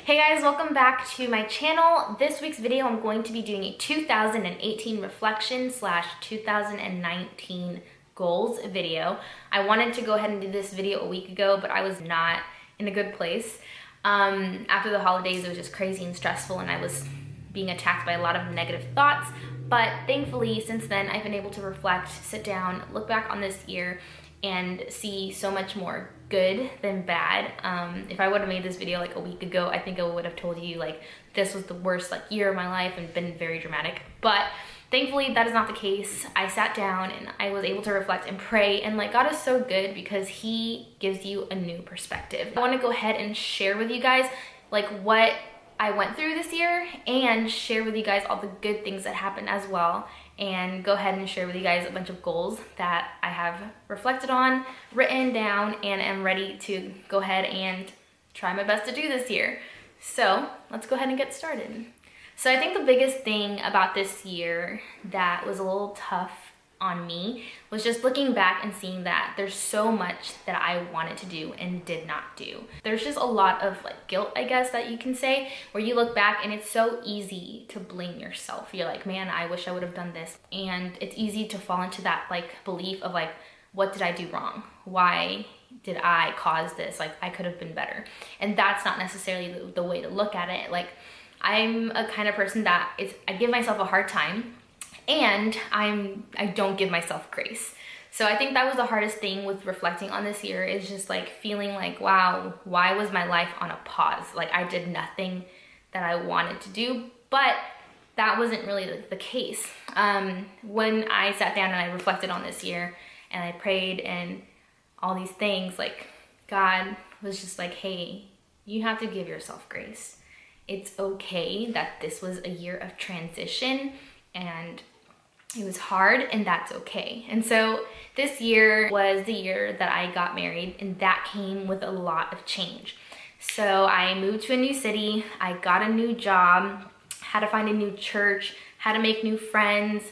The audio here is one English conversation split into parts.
Hey guys, welcome back to my channel. This week's video, I'm going to be doing a 2018 reflection / 2019 goals video. I wanted to go ahead and do this video a week ago, but I was not in a good place. After the holidays, it was just crazy and stressful, and I was being attacked by a lot of negative thoughts. But thankfully, since then, I've been able to reflect, sit down, look back on this year, and see so much more good than bad. If I would have made this video like a week ago, I think I would have told you like this was the worst year of my life and been very dramatic. But thankfully that is not the case. I sat down and I was able to reflect and pray, and God is so good because he gives you a new perspective. I want to go ahead and share with you guys what I went through this year and share with you guys all the good things that happened as well, and go ahead and share with you guys a bunch of goals that I have reflected on, written down, and am ready to go ahead and try my best to do this year. So let's go ahead and get started. So I think the biggest thing about this year that was a little tough on me was just looking back and seeing that there's so much that I wanted to do and did not do. There's just a lot of guilt, I guess, that you can say, where you look back and it's so easy to blame yourself. You're like, man, I wish I would have done this. And it's easy to fall into that belief of what did I do wrong? Why did I cause this? I could have been better. And that's not necessarily the way to look at it. I'm a kind of person that I give myself a hard time, and I don't give myself grace. So I think that was the hardest thing with reflecting on this year, is just feeling wow, why was my life on a pause? I did nothing that I wanted to do, but that wasn't really the case. When I sat down and I reflected on this year and I prayed and all these things, God was just hey, you have to give yourself grace. It's okay that this was a year of transition, and it was hard, and that's okay. And so this year was the year that I got married, and that came with a lot of change. So I moved to a new city, I got a new job, had to find a new church, had to make new friends.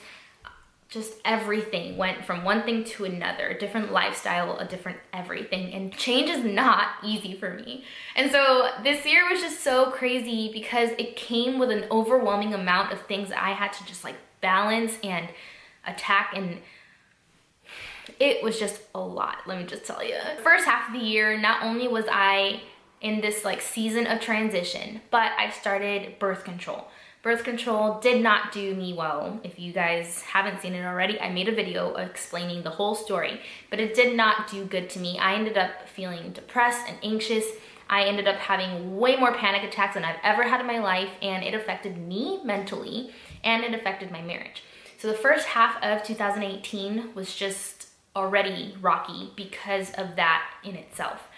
Just everything went from one thing to another, a different lifestyle, a different everything, and change is not easy for me. And so this year was just so crazy because it came with an overwhelming amount of things I had to just balance and attack, and it was just a lot, let me just tell you. The first half of the year, not only was I in this season of transition, but I started birth control. Birth control did not do me well. If you guys haven't seen it already, I made a video explaining the whole story, but it did not do good to me. I ended up feeling depressed and anxious. I ended up having way more panic attacks than I've ever had in my life, and it affected me mentally, and it affected my marriage. So the first half of 2018 was just already rocky because of that in itself.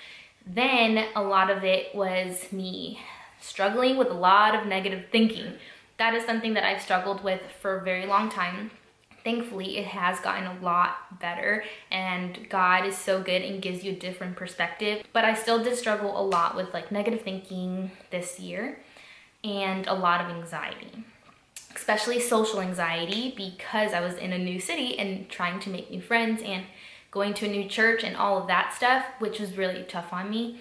Then a lot of it was me struggling with a lot of negative thinking. That is something that I've struggled with for a very long time. Thankfully, it has gotten a lot better, and God is so good and gives you a different perspective. But I still did struggle a lot with negative thinking this year, and a lot of anxiety, especially social anxiety, because I was in a new city and trying to make new friends and going to a new church and all of that stuff, which was really tough on me.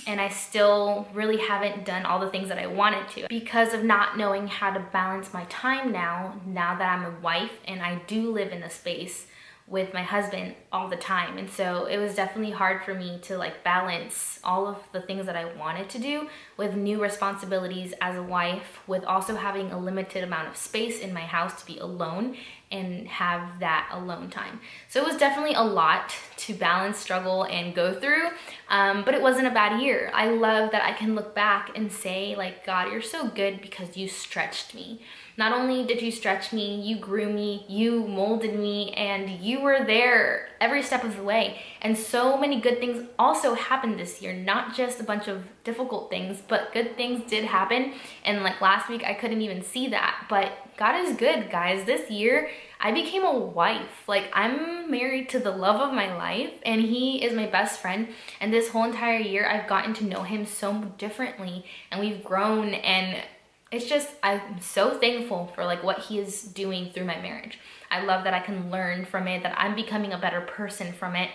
And I still really haven't done all the things that I wanted to because of not knowing how to balance my time now that I'm a wife and I do live in a space with my husband all the time. And so it was definitely hard for me to balance all of the things that I wanted to do with new responsibilities as a wife, with also having a limited amount of space in my house to be alone and have that alone time. So it was definitely a lot to balance, struggle, and go through, but it wasn't a bad year. I love that I can look back and say God, you're so good because you stretched me. Not only did you stretch me, you grew me, you molded me, and you were there every step of the way. And so many good things also happened this year, not just a bunch of difficult things, but good things did happen. And last week, I couldn't even see that, but God is good, guys. This year, I became a wife. I'm married to the love of my life, and he is my best friend. And this whole entire year, I've gotten to know him so differently, and we've grown, and it's just, I'm so thankful for what he is doing through my marriage. I love that I can learn from it, that I'm becoming a better person from it,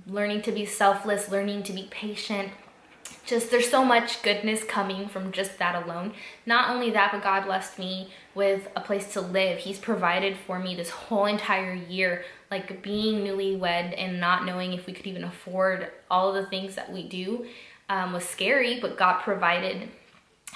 learning to be selfless, learning to be patient, just there's so much goodness coming from just that alone. Not only that, but God blessed me with a place to live. He's provided for me this whole entire year. Like, being newlywed and not knowing if we could even afford all of the things that we do was scary, but God provided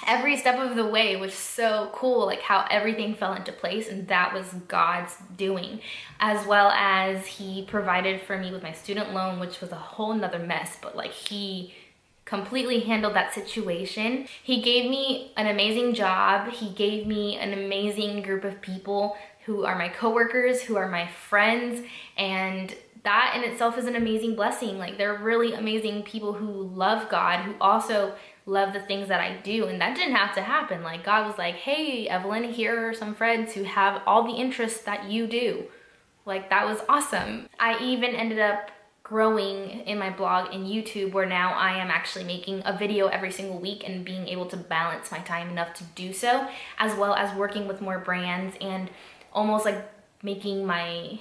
every step of the way, which is so cool, like how everything fell into place, and that was God's doing. As well as he provided for me with my student loan, which was a whole nother mess, but like he completely handled that situation. He gave me an amazing job. He gave me an amazing group of people who are my coworkers, who are my friends, and that in itself is an amazing blessing. Like, they're really amazing people who love God, who also love the things that I do, and that didn't have to happen. Like, God was like, hey, Evelyn, here are some friends who have all the interests that you do. Like, that was awesome. I even ended up growing in my blog and YouTube, where now I am actually making a video every single week and being able to balance my time enough to do so, as well as working with more brands and almost like making my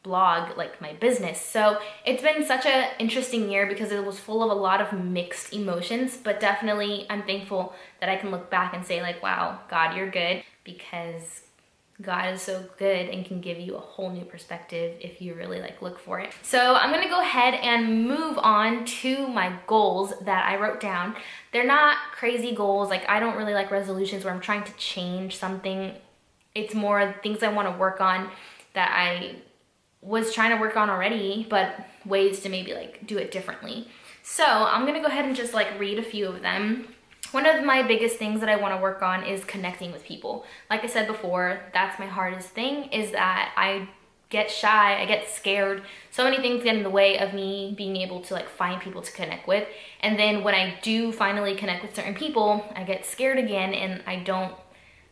blog like my business. So it's been such an interesting year because it was full of a lot of mixed emotions, but definitely I'm thankful that I can look back and say like, wow, God, you're good, because God is so good and can give you a whole new perspective if you really like look for it. So I'm gonna go ahead and move on to my goals that I wrote down. They're not crazy goals. Like, I don't really like resolutions where I'm trying to change something. It's more things I want to work on that I was trying to work on already, but ways to maybe like do it differently. So I'm gonna go ahead and just like read a few of them. One of my biggest things that I want to work on is connecting with people. Like I said before, that's my hardest thing, is that I get shy, I get scared. So many things get in the way of me being able to like find people to connect with. And then when I do finally connect with certain people, I get scared again and I don't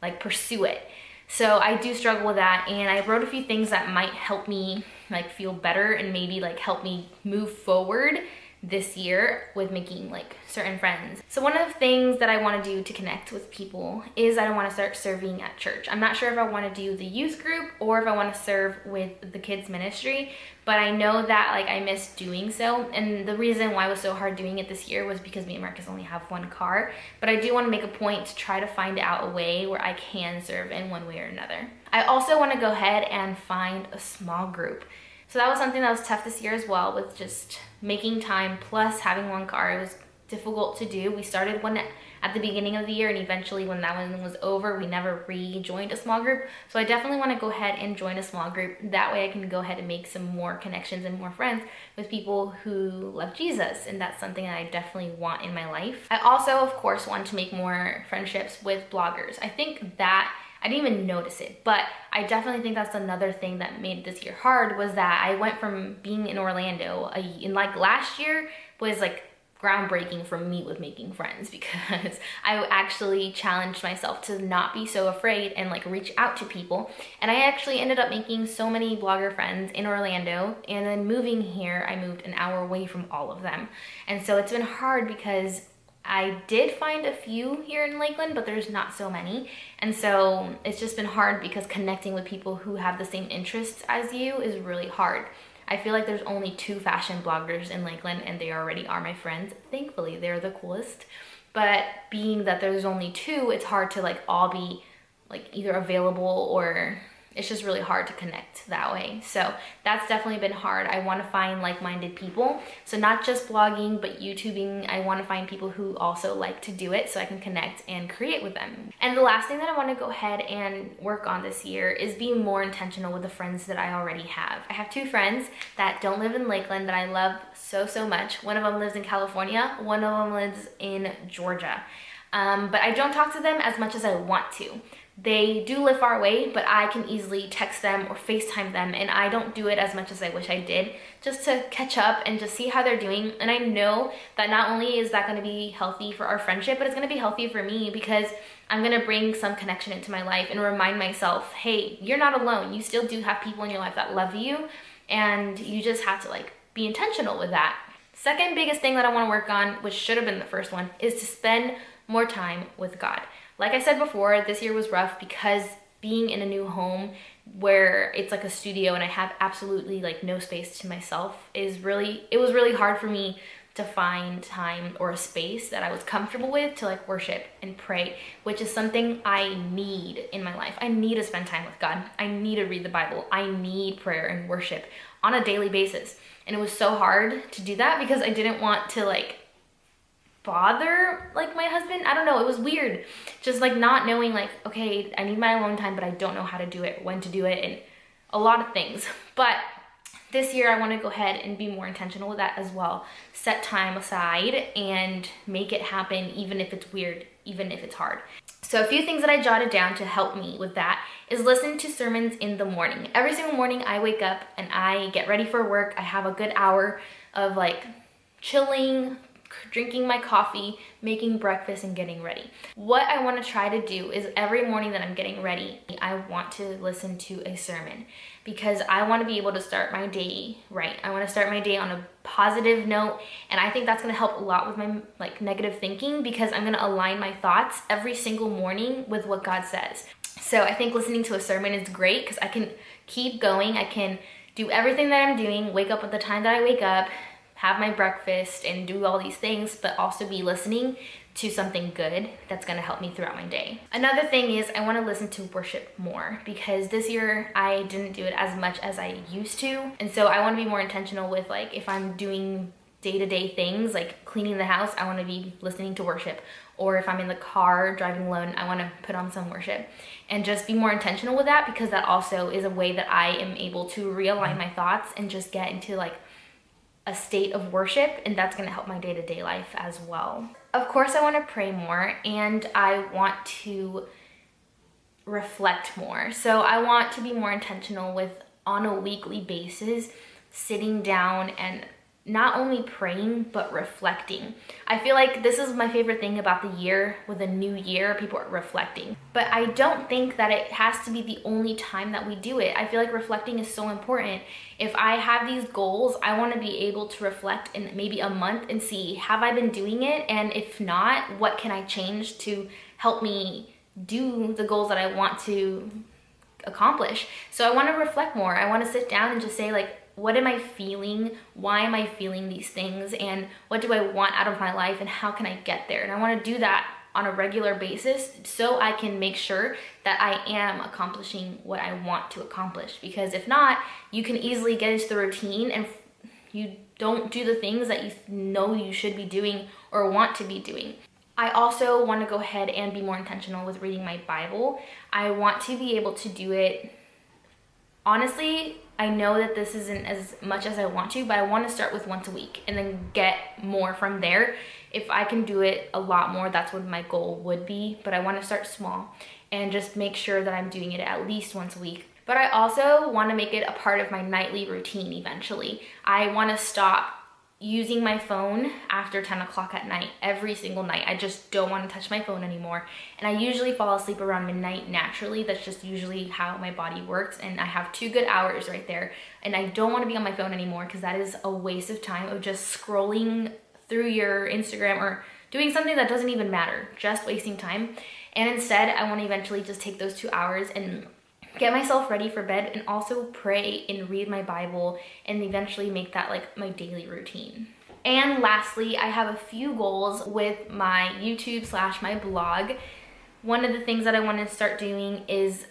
like pursue it. So I do struggle with that, and I wrote a few things that might help me like feel better and maybe like help me move forward this year with making like certain friends. So one of the things that I want to do to connect with people is I want to start serving at church. I'm not sure if I want to do the youth group or if I want to serve with the kids ministry, but I know that like I miss doing so. And the reason why it was so hard doing it this year was because me and Marcus only have one car, but I do want to make a point to try to find out a way where I can serve in one way or another. I also want to go ahead and find a small group. So that was something that was tough this year as well, with just making time plus having one car. It was difficult to do. We started one at the beginning of the year, and eventually when that one was over, we never rejoined a small group. So I definitely want to go ahead and join a small group. That way I can go ahead and make some more connections and more friends with people who love Jesus, and that's something that I definitely want in my life. I also, of course, want to make more friendships with bloggers. I think that I didn't even notice it, but I definitely think that's another thing that made this year hard, was that I went from being in Orlando, in like last year was like groundbreaking for me with making friends, because I actually challenged myself to not be so afraid and like reach out to people. And I actually ended up making so many blogger friends in Orlando, and then moving here, I moved an hour away from all of them. And so it's been hard because I did find a few here in Lakeland, but there's not so many. And so it's just been hard because connecting with people who have the same interests as you is really hard. I feel like there's only 2 fashion bloggers in Lakeland, and they already are my friends. Thankfully, they're the coolest. But being that there's only 2, it's hard to like all be like either available, or it's just really hard to connect that way. So that's definitely been hard. I want to find like-minded people. So not just blogging, but YouTubing. I want to find people who also like to do it so I can connect and create with them. And the last thing that I want to go ahead and work on this year is being more intentional with the friends that I already have. I have 2 friends that don't live in Lakeland that I love so, so much. One of them lives in California. One of them lives in Georgia. But I don't talk to them as much as I want to. They do live far away, but I can easily text them or FaceTime them, and I don't do it as much as I wish I did, just to catch up and just see how they're doing. And I know that not only is that going to be healthy for our friendship, but it's going to be healthy for me, because I'm going to bring some connection into my life and remind myself, hey, you're not alone. You still do have people in your life that love you, and you just have to like be intentional with that. Second biggest thing that I want to work on, which should have been the first one, is to spend more time with God. Like I said before, this year was rough because being in a new home where it's like a studio and I have absolutely like no space to myself it was really hard for me to find time or a space that I was comfortable with to like worship and pray, which is something I need in my life. I need to spend time with God. I need to read the Bible. I need prayer and worship on a daily basis. And it was so hard to do that because I didn't want to like bother like my husband. I don't know, it was weird. Just like not knowing like, okay, I need my alone time, but I don't know how to do it, when to do it, and a lot of things. But this year I want to go ahead and be more intentional with that as well. Set time aside and make it happen, even if it's weird, even if it's hard. So a few things that I jotted down to help me with that is listen to sermons in the morning. Every single morning I wake up and I get ready for work. I have a good hour of like chilling, drinking my coffee, making breakfast, and getting ready. What I want to try to do is every morning that I'm getting ready, I want to listen to a sermon because I want to be able to start my day right. I want to start my day on a positive note, and I think that's going to help a lot with my like negative thinking because I'm going to align my thoughts every single morning with what God says. So I think listening to a sermon is great because I can keep going. I can do everything that I'm doing, wake up at the time that I wake up, have my breakfast, and do all these things, but also be listening to something good that's gonna help me throughout my day. Another thing is I wanna listen to worship more because this year I didn't do it as much as I used to. And so I wanna be more intentional with like, if I'm doing day-to-day things like cleaning the house, I wanna be listening to worship. Or if I'm in the car driving alone, I wanna put on some worship. And just be more intentional with that because that also is a way that I am able to realign my thoughts and just get into like a state of worship, and that's gonna help my day-to-day life as well. Of course, I wanna pray more and I want to reflect more. So I want to be more intentional with, on a weekly basis, sitting down and not only praying, but reflecting. I feel like this is my favorite thing about the year. With a new year, people are reflecting. But I don't think that it has to be the only time that we do it. I feel like reflecting is so important. If I have these goals, I want to be able to reflect in maybe a month and see, have I been doing it? And if not, what can I change to help me do the goals that I want to accomplish? So I want to reflect more. I want to sit down and just say like, what am I feeling? Why am I feeling these things? And what do I want out of my life? And how can I get there? And I want to do that on a regular basis so I can make sure that I am accomplishing what I want to accomplish. Because if not, you can easily get into the routine and you don't do the things that you know you should be doing or want to be doing. I also want to go ahead and be more intentional with reading my Bible. I want to be able to do it. Honestly, I know that this isn't as much as I want to, but I want to start with once a week and then get more from there. If I can do it a lot more, that's what my goal would be. But I want to start small and just make sure that I'm doing it at least once a week. But I also want to make it a part of my nightly routine eventually. I want to stop using my phone after 10 o'clock at night every single night. I just don't want to touch my phone anymore. And I usually fall asleep around midnight naturally. That's just usually how my body works. And I have 2 good hours right there. And I don't want to be on my phone anymore because that is a waste of time of just scrolling through your Instagram or doing something that doesn't even matter, just wasting time. And instead, I want to eventually just take those 2 hours and get myself ready for bed and also pray and read my Bible and eventually make that like my daily routine. And lastly, I have a few goals with my YouTube / my blog. One of the things that I want to start doing is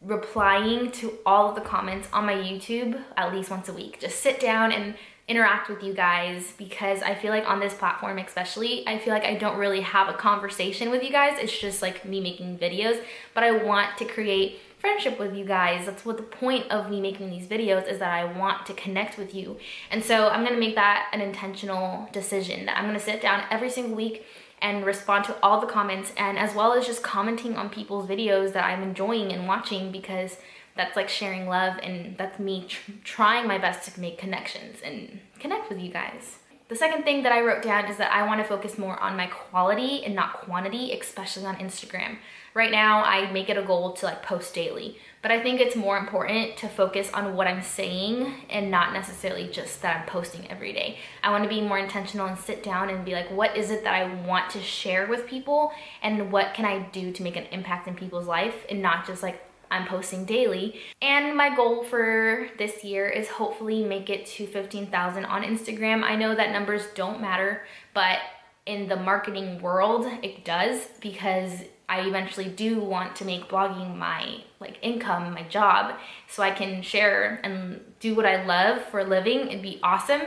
replying to all of the comments on my YouTube at least once a week. Just sit down and interact with you guys because I feel like on this platform especially, I feel like I don't really have a conversation with you guys. It's just like me making videos, but I want to create friendship with you guys. That's what the point of me making these videos is, that I want to connect with you. And so I'm gonna make that an intentional decision that I'm gonna sit down every single week and respond to all the comments, and as well as just commenting on people's videos that I'm enjoying and watching, because that's like sharing love, and that's me trying my best to make connections and connect with you guys. The second thing that I wrote down is that I want to focus more on my quality and not quantity, especially on Instagram. Right now, I make it a goal to like post daily, but I think it's more important to focus on what I'm saying and not necessarily just that I'm posting every day. I want to be more intentional and sit down and be like, what is it that I want to share with people, and what can I do to make an impact in people's life, and not just like I'm posting daily. And my goal for this year is hopefully make it to 15,000 on Instagram. I know that numbers don't matter, but in the marketing world, it does, because I eventually do want to make blogging my income, my job, so I can share and do what I love for a living. It'd be awesome.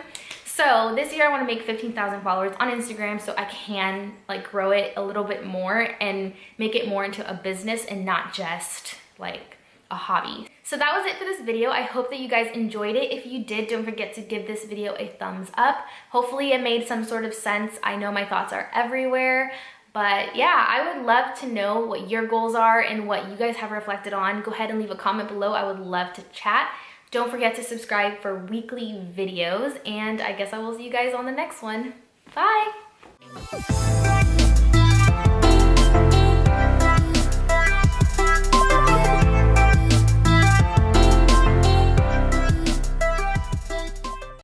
So this year I want to make 15,000 followers on Instagram so I can grow it a little bit more and make it more into a business and not just like a hobby. So that was it for this video. I hope that you guys enjoyed it. If you did, don't forget to give this video a thumbs up. Hopefully it made some sort of sense. I know my thoughts are everywhere, but yeah, I would love to know what your goals are and what you guys have reflected on. Go ahead and leave a comment below. I would love to chat. Don't forget to subscribe for weekly videos, and I guess I will see you guys on the next one. Bye!